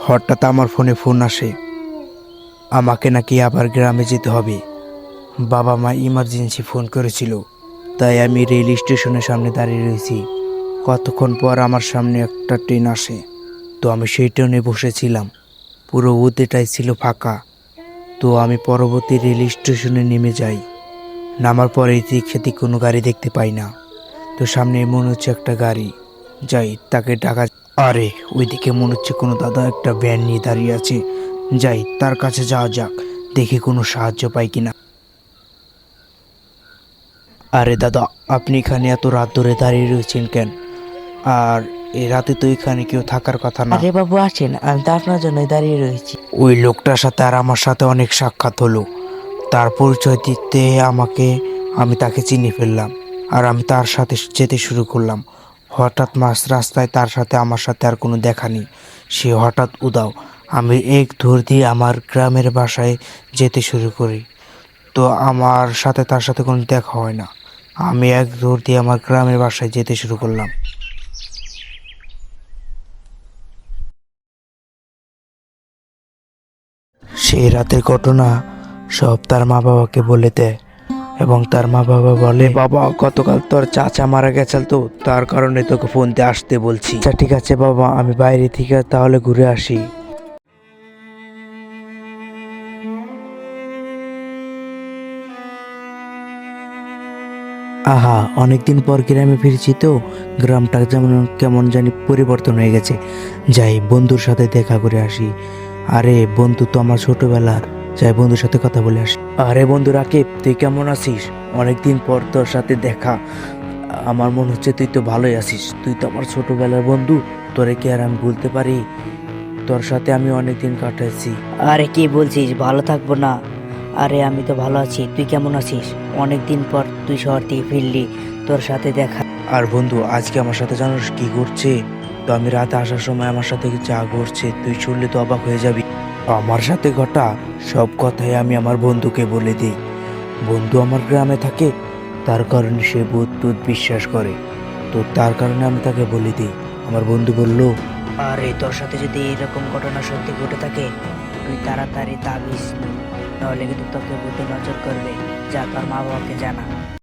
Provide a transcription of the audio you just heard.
হঠাৎ আমার ফোনে ফোন আসে, আমাকে নাকি আবার গ্রামে যেতে হবে। বাবা মা ইমার্জেন্সি ফোন করেছিল, তাই আমি রেল স্টেশনের সামনে দাঁড়িয়ে রয়েছি। কতক্ষণ পর আমার সামনে একটা ট্রেন আসে, তো আমি সেই ট্রেনে বসেছিলাম। পুরো উদেটাই ছিল ফাঁকা। তো আমি পরবর্তী রেল স্টেশনে নেমে যাই। নামার পরে এদিক সেদিক কোনো গাড়ি দেখতে পাই না। তো সামনে মনে হচ্ছে একটা গাড়ি, যাই তাকে ডাকা। আরে ওইদিকে মনে হচ্ছে কোনো দাদা একটা ভ্যান নিয়ে দাঁড়িয়ে আছে। যাই তার কাছে যাওয়া যাক, দেখি কোনো সাহায্য পাই কিনা। আরে দাদা, আপনি এখানে এত রাত ধরে দাঁড়িয়ে রয়েছেন কেন? আর এই রাতে তো এখানে কেউ থাকার কথা না। আরে বাবু আসেন, আমি তো আপনার জন্যই দাঁড়িয়ে রয়েছি। ওই লোকটার সাথে আর আমার সাথে অনেক সাক্ষাৎ হলো। তার পরিচয় দিতে আমি তাকে চিনে ফেললাম। আর আমি তার সাথে যেতে শুরু করলাম। হঠাৎ মাঝ রাস্তায় তার সাথে আমার সাথে আর কোনো দেখা নেই। সে হঠাৎ উধাও। আমি এক দৌড় দিয়ে আমার গ্রামের বাসায় যেতে শুরু করি। তো আমার সাথে তার সাথে কোনো দেখা হয় না। আমি এক দৌড় দিয়ে আমার গ্রামের বাসায় যেতে শুরু করলাম। সেই রাতের ঘটনা সব তার মা বাবাকে বলে দেয়, এবং তার মা বাবা বলে, বাবা গতকাল তোর চাচা মারা গেছেন, তো তার কারণে তোকে ফোন দিয়ে আসতে বলছি। আচ্ছা ঠিক আছে বাবা, আমি বাইরে থেকে তাহলে ঘুরে আসি। আহা, অনেকদিন পর গ্রামে ফিরেছি, তো গ্রামটা যেমন কেমন জানি পরিবর্তন হয়ে গেছে। যাই বন্ধুর সাথে দেখা করে আসি। আরে বন্ধু তো আমার ছোটবেলার, যাই বন্ধুর সাথে কথা বলে আসি। আরে বন্ধু রাকিব, তুই কেমন আছিস? অনেকদিন পর তোর সাথে দেখা। আমার মনে হচ্ছে তুই তো ভালোই আছিস। তুই তো আমার ছোটবেলার বন্ধু, তোরে কি আর আমি ভুলতে পারি? তোর সাথে আমি অনেকদিন কাটাইছি। আরে কি বলছিস, ভালো থাকবো না? আরে আমি তো ভালো আছি, তুই কেমন আছিস? অনেকদিন পর তুই শহর থেকে ফিরলি, তোর সাথে দেখা। আর বন্ধু আজকে আমার সাথে জানোস কি ঘটছে? তো আমি রাতে আসার সময় আমার সাথে যা ঘটছে তুই শুনলে তো অবাক হয়ে যাবি। আমার সাথে ঘটা সব কথাই আমি আমার বন্ধুকে বলে দিই। বন্ধু আমার গ্রামে থাকে, তার কারণে সে ভূত টুত বিশ্বাস করে। তো তার কারণে আমি তাকে বলে দিই। আমার বন্ধু বলল, আরে তোর সাথে যদি এরকম ঘটনা সত্যি ঘটে থাকে, তুই তাড়াতাড়ি তাবিজ নে, নাহলে কিন্তু তোকে বুদ্ধি নজর করবে। যা তোর মা বাবাকে জানা।